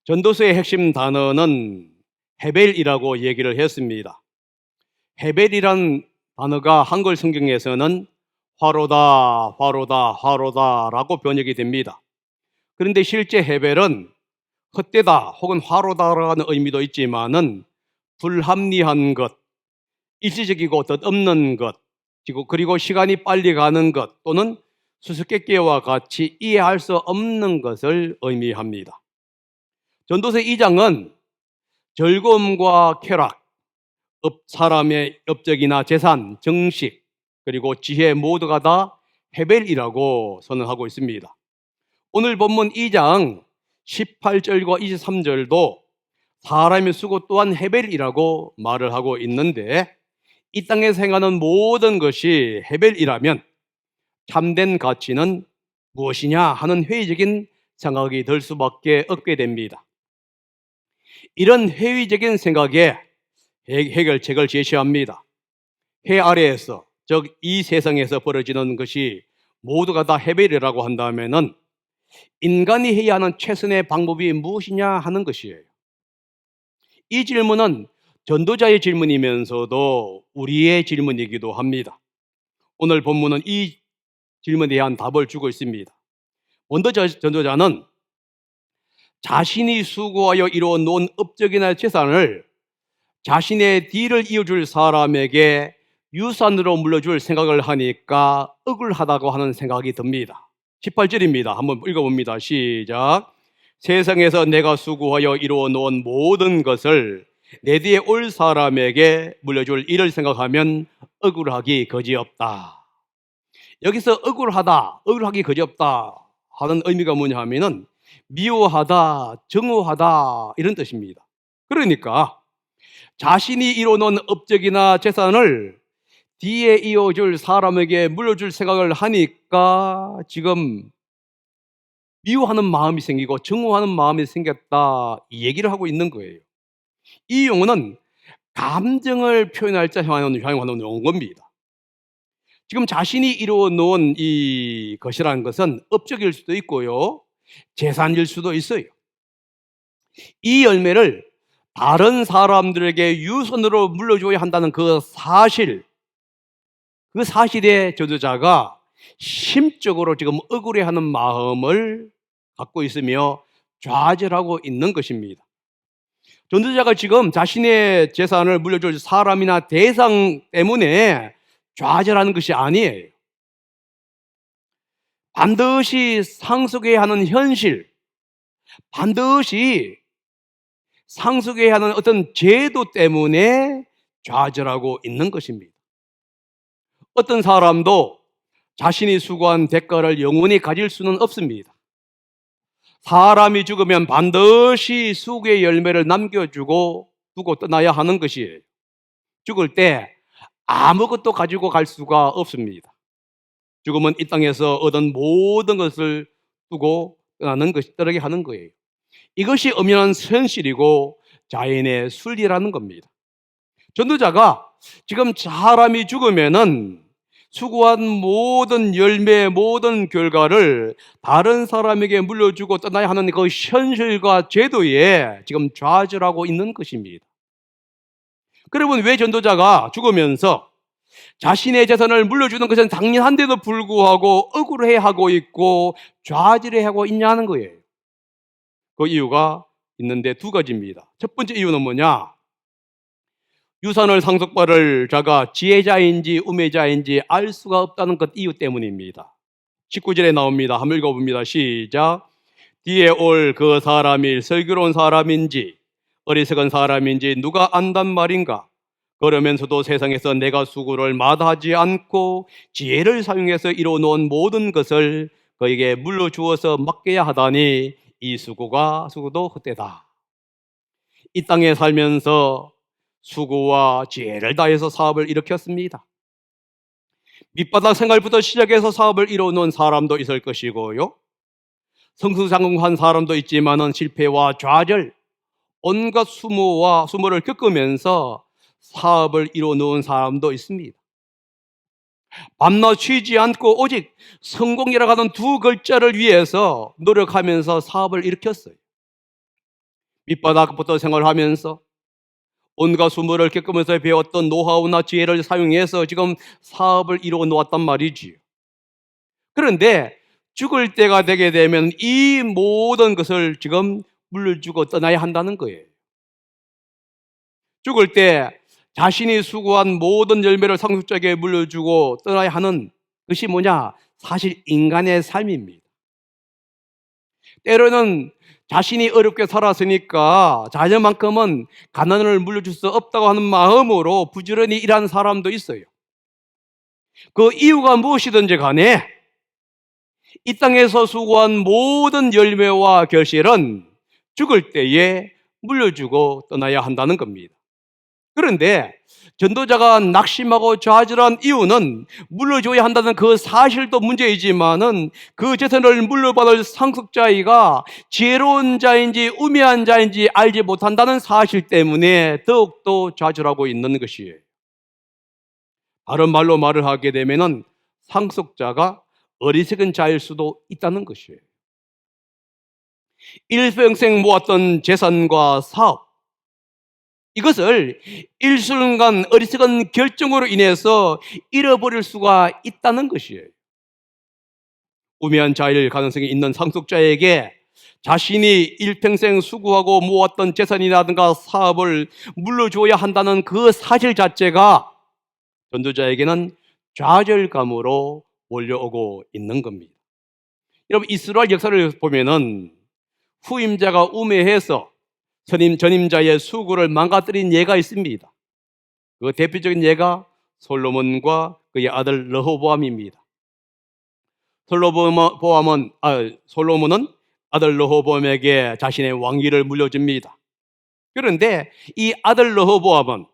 전도서의 핵심 단어는 헤벨이라고 얘기를 했습니다. 헤벨이란 단어가 한글 성경에서는 화로다, 화로다, 화로다라고 번역이 됩니다. 그런데 실제 헤벨은 헛되다 혹은 화로다라는 의미도 있지만은 불합리한 것, 일시적이고 덧없는 것, 그리고 시간이 빨리 가는 것 또는 수수께끼와 같이 이해할 수 없는 것을 의미합니다. 전도서 2장은 즐거움과 쾌락, 사람의 업적이나 재산, 정식, 그리고 지혜 모두가 다 헤벨이라고 선언하고 있습니다. 오늘 본문 2장 18절과 23절도 사람의 수고 또한 헤벨이라고 말을 하고 있는데, 이 땅에서 행하는 모든 것이 헤벨이라면 참된 가치는 무엇이냐 하는 회의적인 생각이 들 수밖에 없게 됩니다. 이런 회의적인 생각에 해결책을 제시합니다. 해 아래에서, 즉 이 세상에서 벌어지는 것이 모두가 다 헤벨이라고 한다면은 인간이 해야 하는 최선의 방법이 무엇이냐 하는 것이에요. 이 질문은 전도자의 질문이면서도 우리의 질문이기도 합니다. 오늘 본문은 이 질문에 대한 답을 주고 있습니다. 먼저 전도자는 자신이 수고하여 이루어 놓은 업적이나 재산을 자신의 뒤를 이어줄 사람에게 유산으로 물려줄 생각을 하니까 억울하다고 하는 생각이 듭니다. 18절입니다. 한번 읽어봅니다. 시작. 세상에서 내가 수고하여 이루어 놓은 모든 것을 내 뒤에 올 사람에게 물려줄 일을 생각하면 억울하기 그지없다. 여기서 억울하기 그지없다 하는 의미가 뭐냐 하면은 미워하다, 증오하다 이런 뜻입니다. 그러니까 자신이 이뤄놓은 업적이나 재산을 뒤에 이어줄 사람에게 물려줄 생각을 하니까 지금 미워하는 마음이 생기고 증오하는 마음이 생겼다, 이 얘기를 하고 있는 거예요. 이 용어는 감정을 표현할 때 사용하는 용어입니다. 지금 자신이 이루어 놓은 이 것이라는 것은 업적일 수도 있고요, 재산일 수도 있어요. 이 열매를 다른 사람들에게 유선으로 물려줘야 한다는 그 사실에 전도자가 심적으로 지금 억울해하는 마음을 갖고 있으며 좌절하고 있는 것입니다. 전도자가 지금 자신의 재산을 물려줄 사람이나 대상 때문에 좌절하는 것이 아니에요. 반드시 상속해야 하는 현실, 반드시 상속해야 하는 어떤 제도 때문에 좌절하고 있는 것입니다. 어떤 사람도 자신이 수고한 대가를 영원히 가질 수는 없습니다. 사람이 죽으면 반드시 수고의 열매를 남겨주고 두고 떠나야 하는 것이에요. 죽을 때 아무것도 가지고 갈 수가 없습니다. 죽으면 이 땅에서 얻은 모든 것을 두고 떠나게 하는 거예요. 이것이 엄연한 현실이고 자연의 순리라는 겁니다. 전도자가 지금 사람이 죽으면은 수고한 모든 열매, 모든 결과를 다른 사람에게 물려주고 떠나야 하는 그 현실과 제도에 지금 좌절하고 있는 것입니다. 그러면 왜 전도자가 죽으면서 자신의 재산을 물려주는 것은 당연한데도 불구하고 억울해하고 있고 좌절해하고 있냐는 거예요. 그 이유가 있는데 두 가지입니다. 첫 번째 이유는 뭐냐? 유산을 상속받을 자가 지혜자인지 우매자인지 알 수가 없다는 것 이유 때문입니다. 19절에 나옵니다. 한번 읽어봅니다. 시작. 뒤에 올 그 사람이 슬기로운 사람인지 어리석은 사람인지 누가 안단 말인가? 그러면서도 세상에서 내가 수고를 마다하지 않고 지혜를 사용해서 이루어놓은 모든 것을 그에게 물려주어서 맡겨야 하다니 이 수고도 헛되다. 이 땅에 살면서 수고와 지혜를 다해서 사업을 일으켰습니다. 밑바닥 생활부터 시작해서 사업을 이뤄놓은 사람도 있을 것이고요, 성수장구한 사람도 있지만은 실패와 좌절, 온갖 수모를 겪으면서 사업을 이뤄놓은 사람도 있습니다. 밤낮 쉬지 않고 오직 성공이라고 하는 두 글자를 위해서 노력하면서 사업을 일으켰어요. 밑바닥부터 생활하면서 온갖 수모를 겪으면서 배웠던 노하우나 지혜를 사용해서 지금 사업을 이루어 놓았단 말이지요. 그런데 죽을 때가 되게 되면 이 모든 것을 지금 물려주고 떠나야 한다는 거예요. 죽을 때 자신이 수고한 모든 열매를 상속자에게 물려주고 떠나야 하는 것이 뭐냐? 사실 인간의 삶입니다. 때로는 자신이 어렵게 살았으니까 자녀만큼은 가난을 물려줄 수 없다고 하는 마음으로 부지런히 일하는 사람도 있어요. 그 이유가 무엇이든지 간에 이 땅에서 수고한 모든 열매와 결실은 죽을 때에 물려주고 떠나야 한다는 겁니다. 그런데 전도자가 낙심하고 좌절한 이유는 물려줘야 한다는 그 사실도 문제이지만은 그 재산을 물려받을 상속자이가 지혜로운 자인지 우매한 자인지 알지 못한다는 사실 때문에 더욱더 좌절하고 있는 것이에요. 다른 말로 말을 하게 되면은 상속자가 어리석은 자일 수도 있다는 것이에요. 일평생 모았던 재산과 사업, 이것을 일순간 어리석은 결정으로 인해서 잃어버릴 수가 있다는 것이에요. 우매한 자일 가능성이 있는 상속자에게 자신이 일평생 수고하고 모았던 재산이라든가 사업을 물려줘야 한다는 그 사실 자체가 전도자에게는 좌절감으로 몰려오고 있는 겁니다. 여러분, 이스라엘 역사를 보면은 후임자가 우매해서 전임자의 수고를 망가뜨린 예가 있습니다. 그 대표적인 예가 솔로몬과 그의 아들 르호보암입니다. 솔로몬은 아들 르호보암에게 자신의 왕위를 물려줍니다. 그런데 이 아들 르호보암은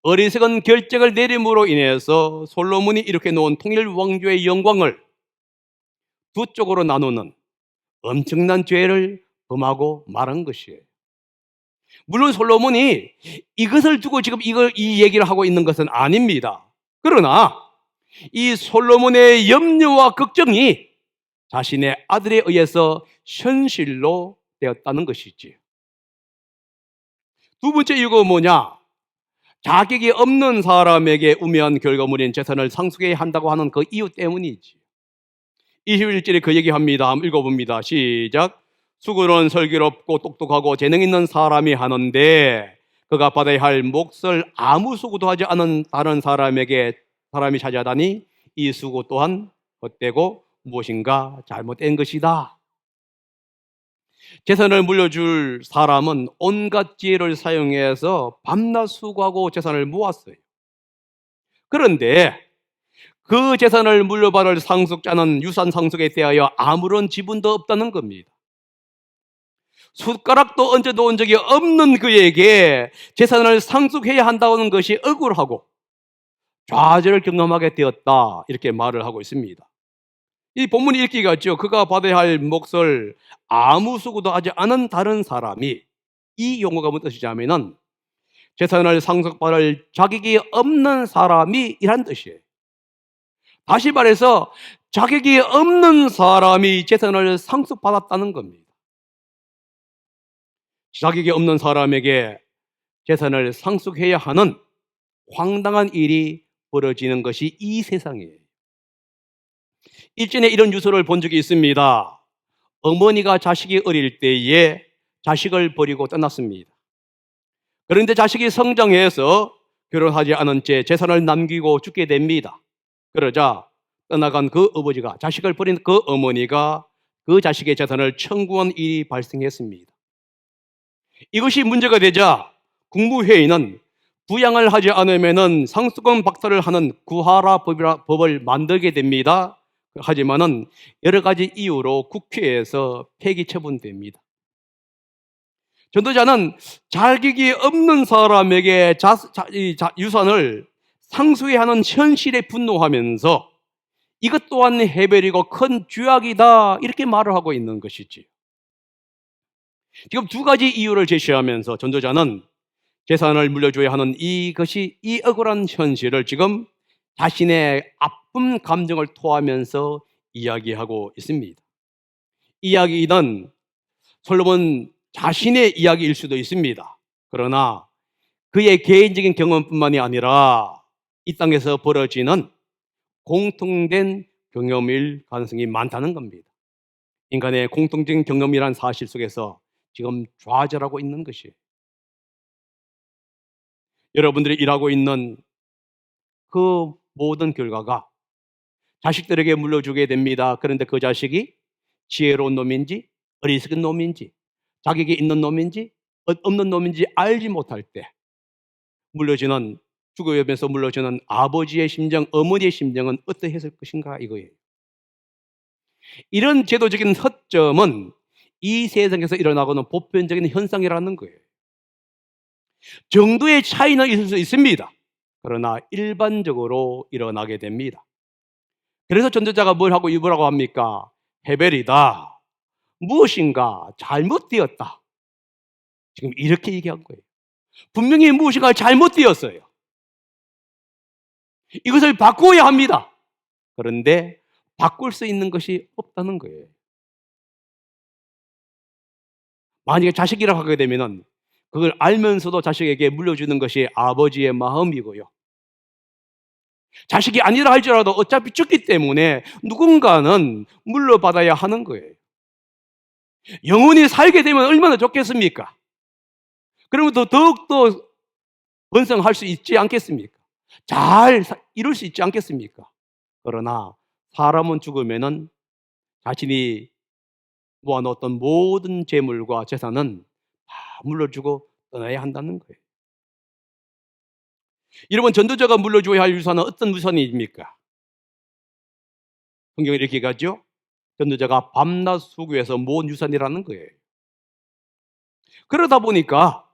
어리석은 결정을 내림으로 인해서 솔로몬이 이렇게 놓은 통일 왕조의 영광을 두 쪽으로 나누는 엄청난 죄를 범하고 말한 것이에요. 물론 솔로몬이 이것을 두고 지금 이 얘기를 하고 있는 것은 아닙니다. 그러나 이 솔로몬의 염려와 걱정이 자신의 아들에 의해서 현실로 되었다는 것이지. 두 번째 이유가 뭐냐? 자격이 없는 사람에게 우매한 결과물인 재산을 상속해야 한다고 하는 그 이유 때문이지. 21절에 그 얘기합니다. 한번 읽어봅니다. 시작. 수고로운 슬기롭고 똑똑하고 재능 있는 사람이 하는데 그가 받아야 할 몫을 아무 수고도 하지 않은 다른 사람이 차지하다니 이 수고 또한 헛되고 무엇인가 잘못된 것이다. 재산을 물려줄 사람은 온갖 지혜를 사용해서 밤낮 수고하고 재산을 모았어요. 그런데 그 재산을 물려받을 상속자는 유산 상속에 대하여 아무런 지분도 없다는 겁니다. 숟가락도 얹어 놓은 적이 없는 그에게 재산을 상속해야 한다는 것이 억울하고 좌절을 경험하게 되었다, 이렇게 말을 하고 있습니다. 이 본문이 읽기가 있죠. 그가 받아야 할 몫을 아무 수고도 하지 않은 다른 사람이, 이 용어가 무슨 뜻이냐면은 재산을 상속받을 자격이 없는 사람이 이란 뜻이에요. 다시 말해서 자격이 없는 사람이 재산을 상속받았다는 겁니다. 자격이 없는 사람에게 재산을 상속해야 하는 황당한 일이 벌어지는 것이 이 세상이에요. 일전에 이런 뉴스를 본 적이 있습니다. 어머니가 자식이 어릴 때에 자식을 버리고 떠났습니다. 그런데 자식이 성장해서 결혼하지 않은 채 재산을 남기고 죽게 됩니다. 그러자 떠나간 그 아버지가, 자식을 버린 그 어머니가 그 자식의 재산을 청구한 일이 발생했습니다. 이것이 문제가 되자 국무회의는 부양을 하지 않으면 상속권 박탈을 하는 구하라 법을 만들게 됩니다. 하지만은 여러 가지 이유로 국회에서 폐기 처분됩니다. 전도자는 자격이 없는 사람에게 유산을 상속해야 하는 현실에 분노하면서 이것 또한 해별이고 큰 죄악이다, 이렇게 말을 하고 있는 것이지. 지금 두 가지 이유를 제시하면서 전도자는 재산을 물려줘야 하는 이 억울한 현실을 지금 자신의 아픈 감정을 토하면서 이야기하고 있습니다. 이야기는 솔로몬 자신의 이야기일 수도 있습니다. 그러나 그의 개인적인 경험뿐만이 아니라 이 땅에서 벌어지는 공통된 경험일 가능성이 많다는 겁니다. 인간의 공통적인 경험이란 사실 속에서 지금 좌절하고 있는 것이에요. 여러분들이 일하고 있는 그 모든 결과가 자식들에게 물려주게 됩니다. 그런데 그 자식이 지혜로운 놈인지 어리석은 놈인지 자격이 있는 놈인지 없는 놈인지 알지 못할 때 물려주는 죽어가면서 물려주는 아버지의 심정, 어머니의 심정은 어떠했을 것인가 이거예요. 이런 제도적인 허점은 이 세상에서 일어나고는 보편적인 현상이라는 거예요. 정도의 차이는 있을 수 있습니다. 그러나 일반적으로 일어나게 됩니다. 그래서 전도자가 뭘 하고 뭐라고 합니까? 헤벨이다. 무엇인가 잘못되었다. 지금 이렇게 얘기한 거예요. 분명히 무엇인가 잘못되었어요. 이것을 바꾸어야 합니다. 그런데 바꿀 수 있는 것이 없다는 거예요. 만약에 자식이라고 하게 되면은 그걸 알면서도 자식에게 물려주는 것이 아버지의 마음이고요. 자식이 아니라 할지라도 어차피 죽기 때문에 누군가는 물려받아야 하는 거예요. 영원히 살게 되면 얼마나 좋겠습니까? 그러면 더욱더 번성할 수 있지 않겠습니까? 잘 이룰 수 있지 않겠습니까? 그러나 사람은 죽으면은 자신이 모아놓았던 모든 재물과 재산은 다 물려주고 떠나야 한다는 거예요. 여러분, 전도자가 물려줘야 할 유산은 어떤 유산입니까? 성경이 이렇게 가죠. 전도자가 밤낮 수고해서 모은 유산이라는 거예요. 그러다 보니까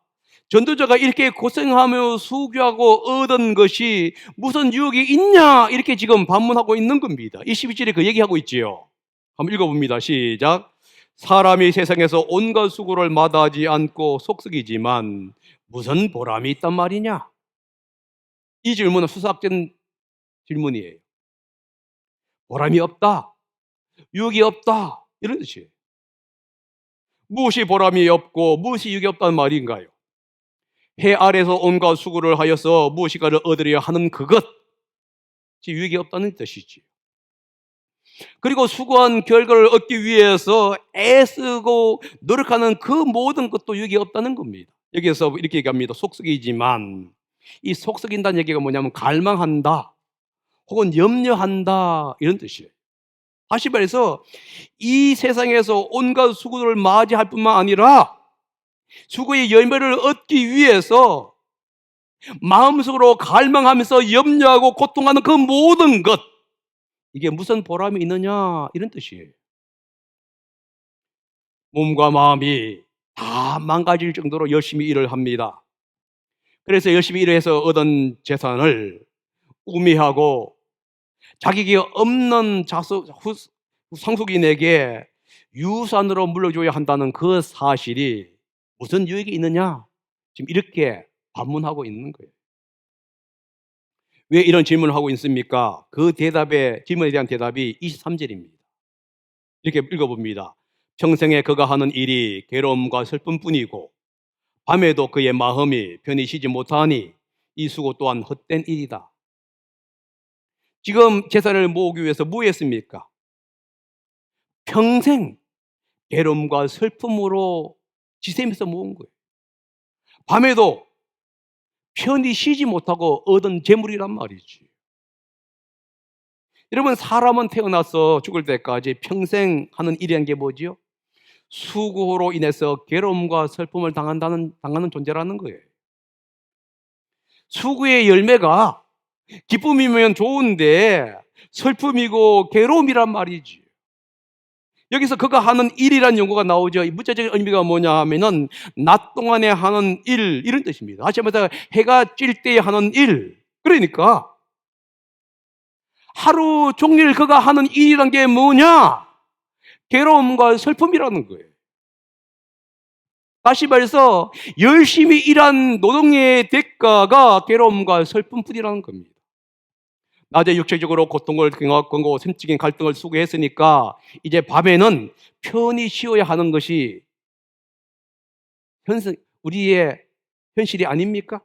전도자가 이렇게 고생하며 수고하고 얻은 것이 무슨 유익이 있냐 이렇게 지금 반문하고 있는 겁니다. 22절에 그 얘기하고 있지요. 한번 읽어봅니다. 시작. 사람이 세상에서 온갖 수고를 마다하지 않고 속썩이지만 무슨 보람이 있단 말이냐? 이 질문은 수사학된 질문이에요. 보람이 없다, 유익이 없다 이런 뜻이에요. 무엇이 보람이 없고 무엇이 유익이 없다는 말인가요? 해 아래서 온갖 수고를 하여서 무엇인가를 얻으려 하는 그것이 유익이 없다는 뜻이지. 그리고 수고한 결과를 얻기 위해서 애쓰고 노력하는 그 모든 것도 유익이 없다는 겁니다. 여기서 이렇게 얘기합니다. 속썩이지만 이 속썩인다는 얘기가 뭐냐면 갈망한다 혹은 염려한다 이런 뜻이에요. 다시 말해서 이 세상에서 온갖 수고를 맞이할 뿐만 아니라 수고의 열매를 얻기 위해서 마음속으로 갈망하면서 염려하고 고통하는 그 모든 것, 이게 무슨 보람이 있느냐 이런 뜻이에요. 몸과 마음이 다 망가질 정도로 열심히 일을 합니다. 그래서 열심히 일해서 얻은 재산을 우매하고 자격이 없는 상속인에게 유산으로 물려줘야 한다는 그 사실이 무슨 유익이 있느냐? 지금 이렇게 반문하고 있는 거예요. 왜 이런 질문을 하고 있습니까? 그 질문에 대한 대답이 23절입니다. 이렇게 읽어봅니다. 평생에 그가 하는 일이 괴로움과 슬픔뿐이고 밤에도 그의 마음이 편히 쉬지 못하니 이 수고 또한 헛된 일이다. 지금 재산을 모으기 위해서 뭐 했습니까? 평생 괴로움과 슬픔으로 지새면서 모은 거예요. 밤에도 편히 쉬지 못하고 얻은 재물이란 말이지. 여러분, 사람은 태어나서 죽을 때까지 평생 하는 일이란 게 뭐지요? 수고로 인해서 괴로움과 슬픔을 당하는 존재라는 거예요. 수고의 열매가 기쁨이면 좋은데 슬픔이고 괴로움이란 말이지. 여기서 그가 하는 일이라는 용어가 나오죠. 이 문자적인 의미가 뭐냐 하면은 낮 동안에 하는 일 이런 뜻입니다. 다시 말해서 해가 찔 때 하는 일. 그러니까 하루 종일 그가 하는 일이란 게 뭐냐? 괴로움과 슬픔이라는 거예요. 다시 말해서 열심히 일한 노동의 대가가 괴로움과 슬픔뿐이라는 겁니다. 낮에 육체적으로 고통을 겪고 심적인 갈등을 수고했으니까 이제 밤에는 편히 쉬어야 하는 것이 우리의 현실이 아닙니까?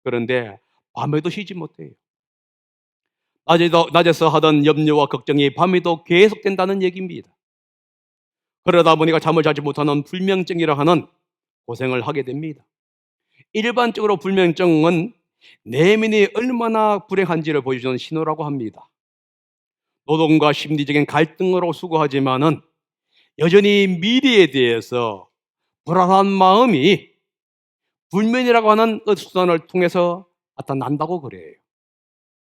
그런데 밤에도 쉬지 못해요. 낮에서 하던 염려와 걱정이 밤에도 계속된다는 얘기입니다. 그러다 보니까 잠을 자지 못하는 불면증이라 하는 고생을 하게 됩니다. 일반적으로 불면증은 내면이 얼마나 불행한지를 보여주는 신호라고 합니다. 노동과 심리적인 갈등으로 수고하지만은 여전히 미래에 대해서 불안한 마음이 불면이라고 하는 수단을 통해서 나타난다고 그래요.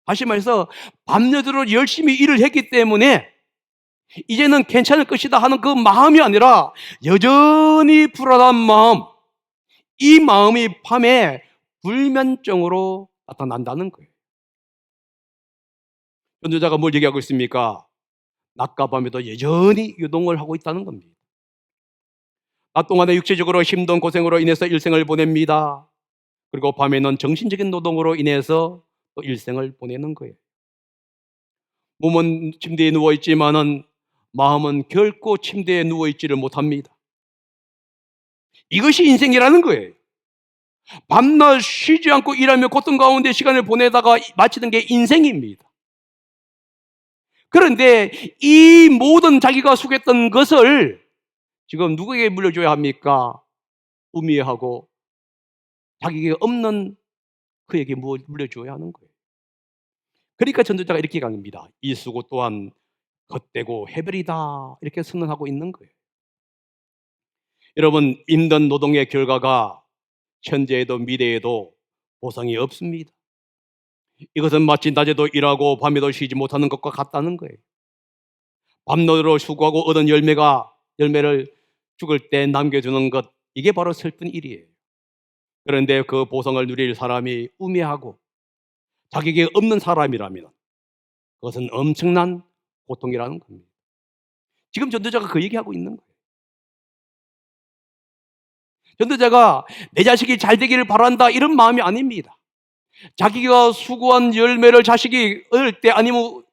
다시 말해서 밤낮으로 열심히 일을 했기 때문에 이제는 괜찮을 것이다 하는 그 마음이 아니라 여전히 불안한 마음, 이 마음이 밤에 불면증으로 나타난다는 거예요. 전도자가 뭘 얘기하고 있습니까? 낮과 밤에도 여전히 유동을 하고 있다는 겁니다. 낮 동안에 육체적으로 힘든 고생으로 인해서 일생을 보냅니다. 그리고 밤에는 정신적인 노동으로 인해서 또 일생을 보내는 거예요. 몸은 침대에 누워있지만은 마음은 결코 침대에 누워있지를 못합니다. 이것이 인생이라는 거예요. 밤낮 쉬지 않고 일하며 고통 가운데 시간을 보내다가 마치는 게 인생입니다. 그런데 이 모든 자기가 수고했던 것을 지금 누구에게 물려줘야 합니까? 우미하고 자기에게 없는 그에게 물려줘야 하는 거예요. 그러니까 전도자가 이렇게 강합니다. 이 수고 또한 헛되고 해별이다, 이렇게 선언하고 있는 거예요. 여러분, 힘든 노동의 결과가 현재에도 미래에도 보상이 없습니다. 이것은 마치 낮에도 일하고 밤에도 쉬지 못하는 것과 같다는 거예요. 밤낮으로 수고하고 얻은 열매를 죽을 때 남겨주는 것, 이게 바로 슬픈 일이에요. 그런데 그 보상을 누릴 사람이 우매하고 자기에게 없는 사람이라면 그것은 엄청난 고통이라는 겁니다. 지금 전도자가 그 얘기하고 있는 거예요. 전도자가 내 자식이 잘 되기를 바란다, 이런 마음이 아닙니다. 자기가 수고한 열매를 자식이 얻을 때, 아니면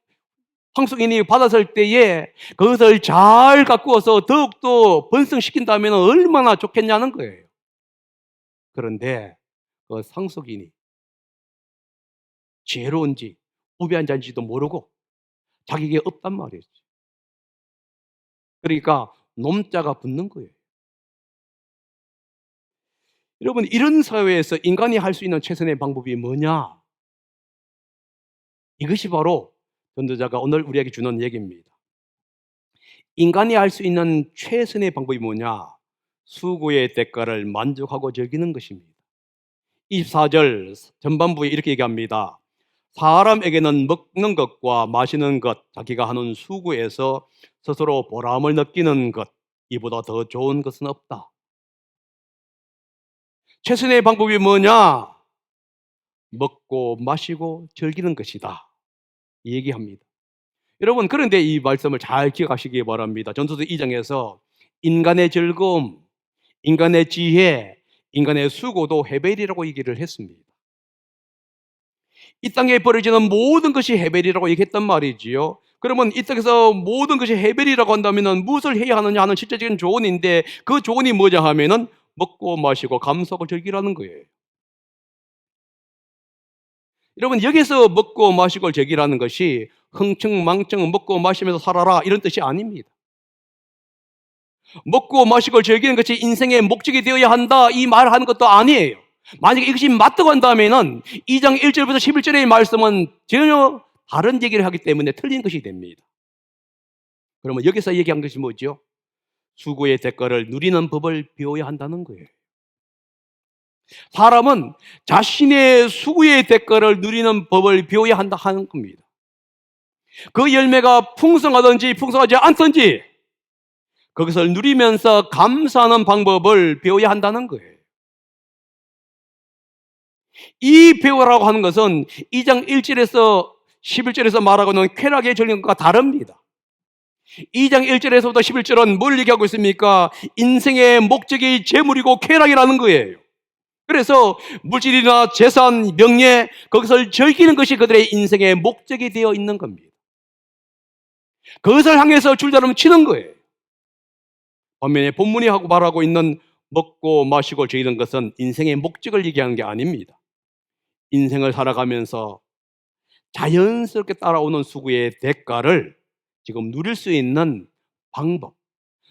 황숙인이 받았을 때에 그것을 잘 가꾸어서 더욱더 번성시킨다면 얼마나 좋겠냐는 거예요. 그런데 그 상속인이 지혜로운지 우매한 자인지도 모르고 자기에게 없단 말이었죠. 그러니까 놈자가 붙는 거예요. 여러분, 이런 사회에서 인간이 할 수 있는 최선의 방법이 뭐냐? 이것이 바로 전도자가 오늘 우리에게 주는 얘기입니다. 인간이 할 수 있는 최선의 방법이 뭐냐? 수고의 대가를 만족하고 즐기는 것입니다. 24절 전반부에 이렇게 얘기합니다. 사람에게는 먹는 것과 마시는 것, 자기가 하는 수고에서 스스로 보람을 느끼는 것, 이보다 더 좋은 것은 없다. 최선의 방법이 뭐냐? 먹고 마시고 즐기는 것이다, 이 얘기합니다. 여러분, 그런데 이 말씀을 잘 기억하시기 바랍니다. 전도서 2장에서 인간의 즐거움, 인간의 지혜, 인간의 수고도 헤벨이라고 얘기를 했습니다. 이 땅에 벌어지는 모든 것이 헤벨이라고 얘기했단 말이지요. 그러면 이 땅에서 모든 것이 헤벨이라고 한다면 무엇을 해야 하느냐 하는 실제적인 조언인데, 그 조언이 뭐냐 하면은 먹고 마시고 감사하고 즐기라는 거예요. 여러분, 여기서 먹고 마시고 즐기라는 것이 흥청망청 먹고 마시면서 살아라, 이런 뜻이 아닙니다. 먹고 마시고 즐기는 것이 인생의 목적이 되어야 한다, 이 말을 하는 것도 아니에요. 만약에 이것이 맞다고 한다면 2장 1절부터 11절의 말씀은 전혀 다른 얘기를 하기 때문에 틀린 것이 됩니다. 그러면 여기서 얘기한 것이 뭐죠? 수고의 대가를 누리는 법을 배워야 한다는 거예요. 사람은 자신의 수고의 대가를 누리는 법을 배워야 한다 하는 겁니다. 그 열매가 풍성하든지 풍성하지 않든지 그것을 누리면서 감사하는 방법을 배워야 한다는 거예요. 이 배우라고 하는 것은 2장 1절에서 11절에서 말하고 있는 쾌락의 전령과 다릅니다. 2장 1절에서부터 11절은 뭘 얘기하고 있습니까? 인생의 목적이 재물이고 쾌락이라는 거예요. 그래서 물질이나 재산, 명예, 그것을 즐기는 것이 그들의 인생의 목적이 되어 있는 겁니다. 그것을 향해서 줄다름 치는 거예요. 반면에 본문이 하고 말하고 있는 먹고 마시고 즐기는 것은 인생의 목적을 얘기하는 게 아닙니다. 인생을 살아가면서 자연스럽게 따라오는 수고의 대가를 지금 누릴 수 있는 방법,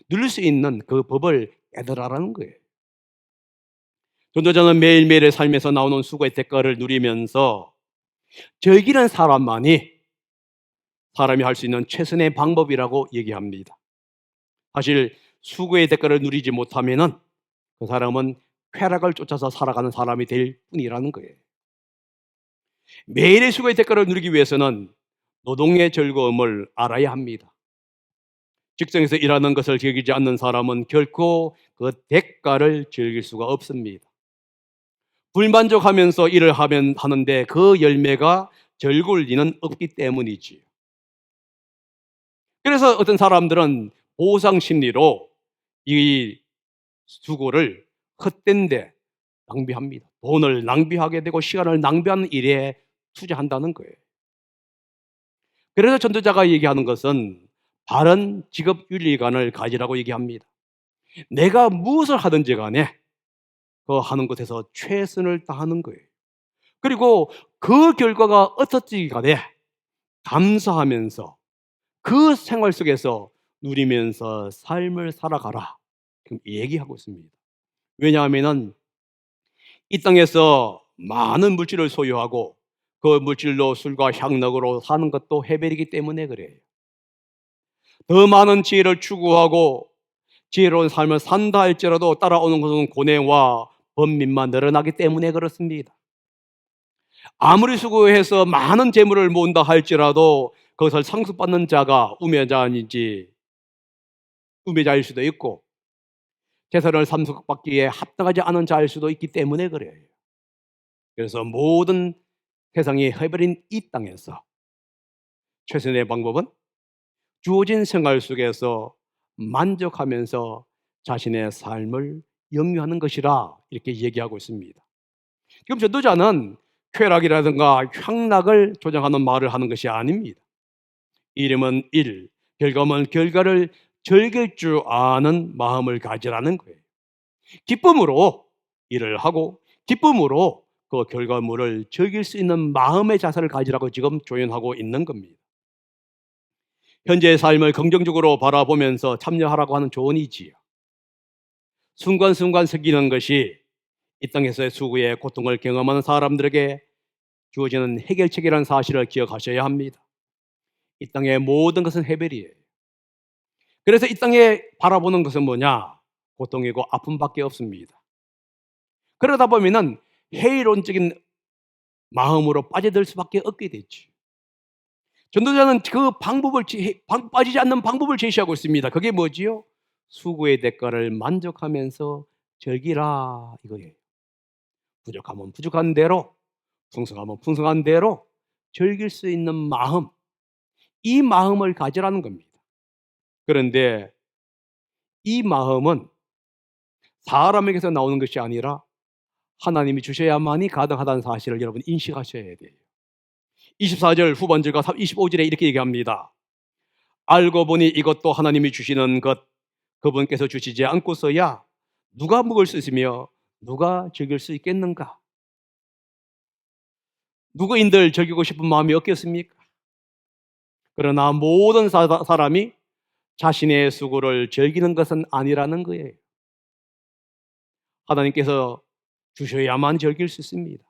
누릴 수 있는 그 법을 깨달으라는 거예요. 전도자는 매일매일의 삶에서 나오는 수고의 대가를 누리면서 즐기는 사람만이 사람이 할 수 있는 최선의 방법이라고 얘기합니다. 사실 수고의 대가를 누리지 못하면은 그 사람은 쾌락을 쫓아서 살아가는 사람이 될 뿐이라는 거예요. 매일의 수고의 대가를 누리기 위해서는 노동의 즐거움을 알아야 합니다. 직장에서 일하는 것을 즐기지 않는 사람은 결코 그 대가를 즐길 수가 없습니다. 불만족하면서 일을 하는데 그 열매가 즐거울 리는 없기 때문이지요. 그래서 어떤 사람들은 보상 심리로 이 수고를 헛된 데 낭비합니다. 돈을 낭비하게 되고 시간을 낭비하는 일에 투자한다는 거예요. 그래서 전도자가 얘기하는 것은 바른 직업 윤리관을 가지라고 얘기합니다. 내가 무엇을 하든지 간에 그 하는 것에서 최선을 다하는 거예요. 그리고 그 결과가 어떻든지 간에 감사하면서 그 생활 속에서 누리면서 삶을 살아가라. 지금 얘기하고 있습니다. 왜냐하면 이 땅에서 많은 물질을 소유하고 그 물질로 술과 향락으로 사는 것도 해벨이기 때문에 그래요. 더 많은 지혜를 추구하고 지혜로운 삶을 산다 할지라도 따라오는 것은 고뇌와 번민만 늘어나기 때문에 그렇습니다. 아무리 수고해서 많은 재물을 모은다 할지라도 그것을 상속받는 자가 우매자인지 우매자일 수도 있고 재산을 상속받기에 합당하지 않은 자일 수도 있기 때문에 그래요. 그래서 모든 세상이 해버린 이 땅에서 최선의 방법은 주어진 생활 속에서 만족하면서 자신의 삶을 영위하는 것이라 이렇게 얘기하고 있습니다. 지금 전도자는 쾌락이라든가 향락을 조장하는 말을 하는 것이 아닙니다. 이름은 일, 결과는 결과를 즐길 줄 아는 마음을 가지라는 거예요. 기쁨으로 일을 하고 기쁨으로 그 결과물을 즐길 수 있는 마음의 자세를 가지라고 지금 조언하고 있는 겁니다. 현재의 삶을 긍정적으로 바라보면서 참여하라고 하는 조언이지요. 순간순간 새기는 것이 이 땅에서의 수고의 고통을 경험하는 사람들에게 주어지는 해결책이라는 사실을 기억하셔야 합니다. 이 땅의 모든 것은 해결이에요. 그래서 이 땅에 바라보는 것은 뭐냐? 고통이고 아픔밖에 없습니다. 그러다 보면은 회의론적인 마음으로 빠져들 수밖에 없게 되죠. 전도자는 그 방법을 빠지지 않는 방법을 제시하고 있습니다. 그게 뭐지요? 수고의 대가를 만족하면서 즐기라 이거예요. 부족하면 부족한 대로, 풍성하면 풍성한 대로 즐길 수 있는 마음, 이 마음을 가지라는 겁니다. 그런데 이 마음은 사람에게서 나오는 것이 아니라 하나님이 주셔야만이 가능하다는 사실을 여러분 인식하셔야 돼요. 24절 후반절과 25절에 이렇게 얘기합니다. 알고 보니 이것도 하나님이 주시는 것, 그분께서 주시지 않고서야 누가 먹을 수 있으며 누가 즐길 수 있겠는가? 누구인들 즐기고 싶은 마음이 없겠습니까? 그러나 모든 사람이 자신의 수고를 즐기는 것은 아니라는 거예요. 하나님께서 주셔야만 즐길 수 있습니다.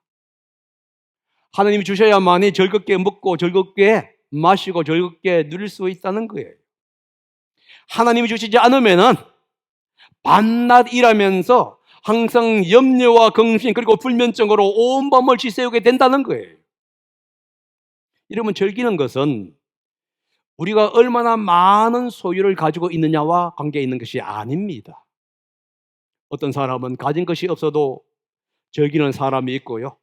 하나님이 주셔야만이 즐겁게 먹고 즐겁게 마시고 즐겁게 누릴 수 있다는 거예요. 하나님이 주시지 않으면은 밤낮 일하면서 항상 염려와 긍심 그리고 불면증으로 온 밤을 지새우게 된다는 거예요. 이러면 즐기는 것은 우리가 얼마나 많은 소유를 가지고 있느냐와 관계 있는 것이 아닙니다. 어떤 사람은 가진 것이 없어도 즐기는 사람이 있고요.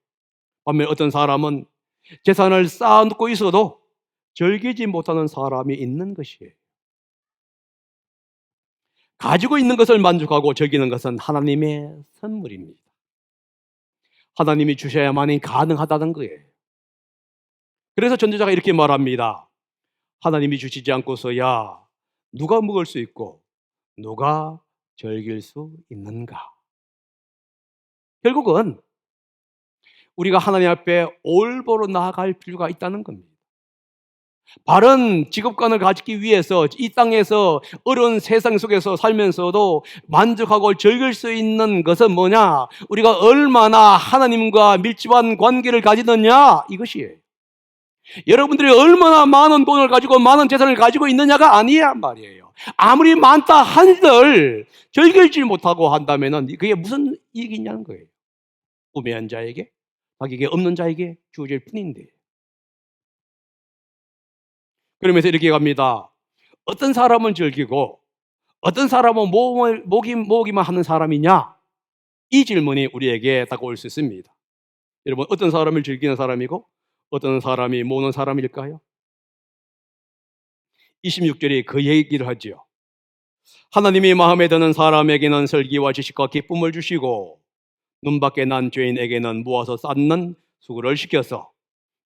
반면 어떤 사람은 재산을 쌓아놓고 있어도 즐기지 못하는 사람이 있는 것이에요. 가지고 있는 것을 만족하고 즐기는 것은 하나님의 선물입니다. 하나님이 주셔야만이 가능하다는 거예요. 그래서 전도자가 이렇게 말합니다. 하나님이 주시지 않고서야 누가 먹을 수 있고 누가 즐길 수 있는가? 결국은 우리가 하나님 앞에 올바로 나아갈 필요가 있다는 겁니다. 바른 직업관을 가지기 위해서 이 땅에서 어려운 세상 속에서 살면서도 만족하고 즐길 수 있는 것은 뭐냐? 우리가 얼마나 하나님과 밀접한 관계를 가지느냐, 이것이에요. 여러분들이 얼마나 많은 돈을 가지고 많은 재산을 가지고 있느냐가 아니란 말이에요. 아무리 많다 한들 즐기지 못하고 한다면 그게 무슨 이익이 있냐는 거예요. 우매한 자에게, 자기에게 없는 자에게 주어질 뿐인데. 그러면서 이렇게 갑니다. 어떤 사람은 즐기고 어떤 사람은 모기만 하는 사람이냐? 이 질문이 우리에게 다가올 수 있습니다. 여러분, 어떤 사람을 즐기는 사람이고 어떤 사람이 모으는 사람일까요? 26절이 그 얘기를 하죠. 하나님이 마음에 드는 사람에게는 설기와 지식과 기쁨을 주시고 눈밖에 난 죄인에게는 모아서 쌓는 수고를 시켜서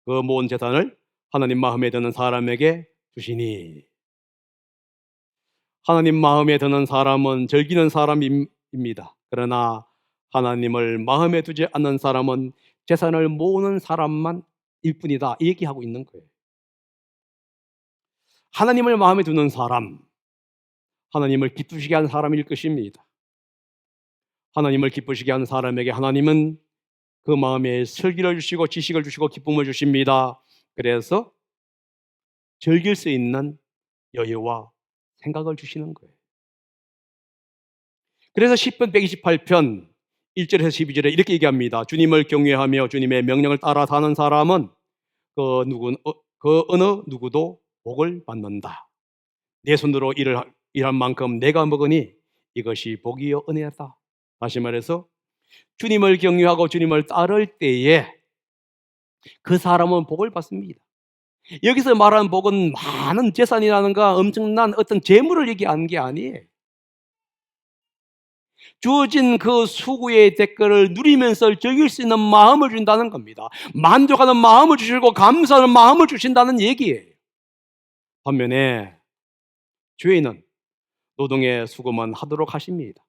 그 모은 재산을 하나님 마음에 드는 사람에게 주시니. 하나님 마음에 드는 사람은 즐기는 사람입니다. 그러나 하나님을 마음에 두지 않는 사람은 재산을 모으는 사람만 일 뿐이다, 이 얘기하고 있는 거예요. 하나님을 마음에 두는 사람, 하나님을 기쁘시게 하는 사람일 것입니다. 하나님을 기쁘시게 하는 사람에게 하나님은 그 마음에 설기를 주시고 지식을 주시고 기쁨을 주십니다. 그래서 즐길 수 있는 여유와 생각을 주시는 거예요. 그래서 시편 128편 1절에서 12절에 이렇게 얘기합니다. 주님을 경외하며 주님의 명령을 따라 사는 사람은 그 어느 누구도 복을 받는다. 내 손으로 일한 만큼 내가 먹으니 이것이 복이요 은혜다. 다시 말해서 주님을 경외하고 주님을 따를 때에 그 사람은 복을 받습니다. 여기서 말하는 복은 많은 재산이라는가 엄청난 어떤 재물을 얘기하는 게 아니에요. 주어진 그 수고의 대가를 누리면서 즐길 수 있는 마음을 준다는 겁니다. 만족하는 마음을 주시고 감사하는 마음을 주신다는 얘기예요. 반면에 죄인은 노동의 수고만 하도록 하십니다.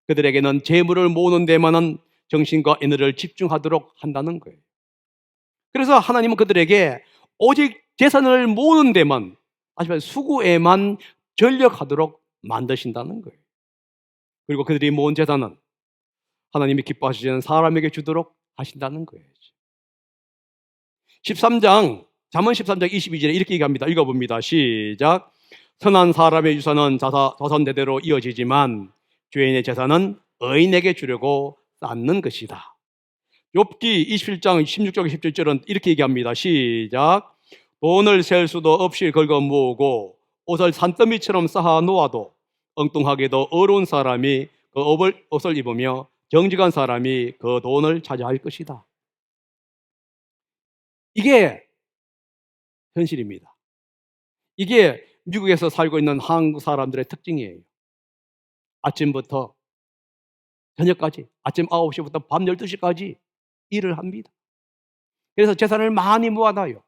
그들에게는 재물을 모으는 데만은 정신과 에너지를 집중하도록 한다는 거예요. 그래서 하나님은 그들에게 오직 재산을 모으는 데만, 하지만 수고에만 전력하도록 만드신다는 거예요. 그리고 그들이 모은 재산은 하나님이 기뻐하시는 사람에게 주도록 하신다는 거예요. 13장, 잠언 13장 22절에 이렇게 얘기합니다. 읽어봅니다. 시작. 선한 사람의 유산은 자손대대로 이어지지만 죄인의 재산은 의인에게 주려고 쌓는 것이다. 욥기 27장 16절 17절은 이렇게 얘기합니다. 시작. 돈을 셀 수도 없이 긁어 모으고 옷을 산더미처럼 쌓아 놓아도 엉뚱하게도 어려운 사람이 그 옷을 입으며 정직한 사람이 그 돈을 차지할 것이다. 이게 현실입니다. 이게 미국에서 살고 있는 한국 사람들의 특징이에요. 아침부터 저녁까지, 아침 9시부터 밤 12시까지 일을 합니다. 그래서 재산을 많이 모아놔요.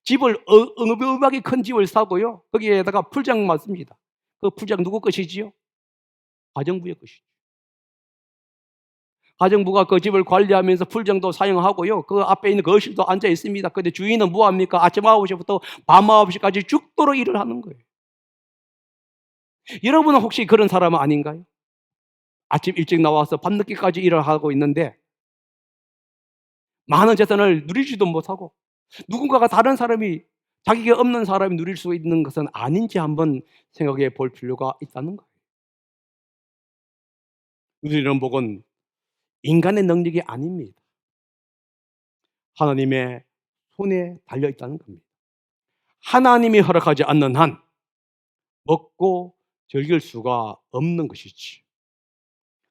집을 어마어마하게 큰 집을 사고요. 거기에다가 풀장 맞습니다. 그 풀장 누구 것이지요? 가정부의 것이죠. 가정부가 그 집을 관리하면서 풀장도 사용하고요. 그 앞에 있는 거실도 앉아 있습니다. 근데 주인은 뭐합니까? 아침 9시부터 밤 9시까지 죽도록 일을 하는 거예요. 여러분은 혹시 그런 사람은 아닌가요? 아침 일찍 나와서 밤늦게까지 일을 하고 있는데 많은 재산을 누리지도 못하고 누군가가 다른 사람이, 자기에게 없는 사람이 누릴 수 있는 것은 아닌지 한번 생각해 볼 필요가 있다는 거예요. 누리는 복은 인간의 능력이 아닙니다. 하나님의 손에 달려 있다는 겁니다. 하나님이 허락하지 않는 한 먹고 즐길 수가 없는 것이지.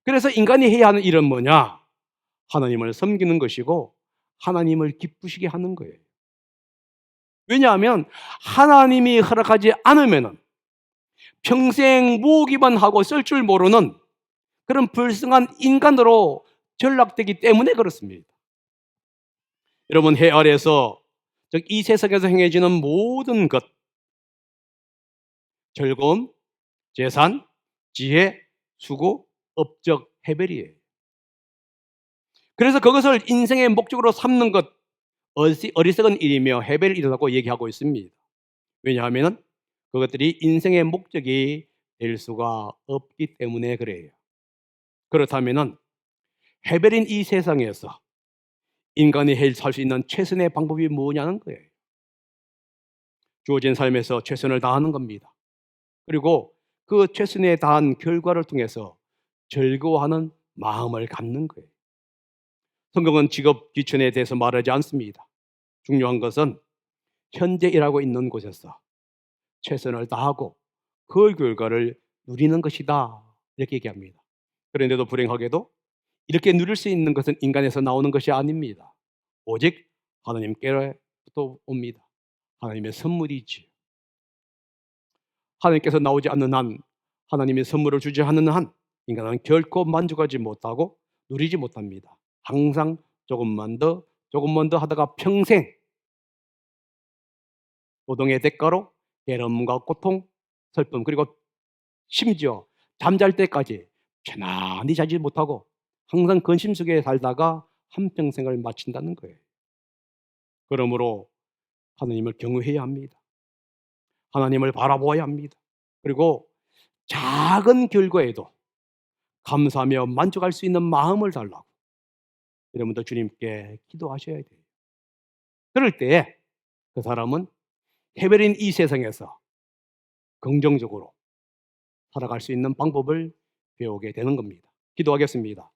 그래서 인간이 해야 하는 일은 뭐냐? 하나님을 섬기는 것이고 하나님을 기쁘시게 하는 거예요. 왜냐하면 하나님이 허락하지 않으면 평생 모으기만 하고 쓸 줄 모르는 그런 불쌍한 인간으로 전락되기 때문에 그렇습니다. 여러분, 해 아래에서 즉 이 세상에서 행해지는 모든 것, 즐거움, 재산, 지혜, 수고, 업적, 해별이에요. 그래서 그것을 인생의 목적으로 삼는 것 어리석은 일이며 해벨 일이라고 얘기하고 있습니다. 왜냐하면 그것들이 인생의 목적이 될 수가 없기 때문에 그래요. 그렇다면 해벨인 이 세상에서 인간이 살 수 있는 최선의 방법이 뭐냐는 거예요. 주어진 삶에서 최선을 다하는 겁니다. 그리고 그 최선에 다한 결과를 통해서 즐거워하는 마음을 갖는 거예요. 성경은 직업 귀천에 대해서 말하지 않습니다. 중요한 것은 현재 일하고 있는 곳에서 최선을 다하고 그 결과를 누리는 것이다. 이렇게 얘기합니다. 그런데도 불행하게도 이렇게 누릴 수 있는 것은 인간에서 나오는 것이 아닙니다. 오직 하나님께로부터 옵니다. 하나님의 선물이지. 하나님께서 나오지 않는 한, 하나님의 선물을 주지 않는 한 인간은 결코 만족하지 못하고 누리지 못합니다. 항상 조금만 더 하다가 평생 노동의 대가로 괴로움과 고통, 슬픔, 그리고 심지어 잠잘 때까지 편안히 자지 못하고 항상 근심 속에 살다가 한평생을 마친다는 거예요. 그러므로 하나님을 경외해야 합니다. 하나님을 바라보아야 합니다. 그리고 작은 결과에도 감사하며 만족할 수 있는 마음을 달라고 여러분도 주님께 기도하셔야 돼요. 그럴 때 그 사람은 해별인 이 세상에서 긍정적으로 살아갈 수 있는 방법을 배우게 되는 겁니다. 기도하겠습니다.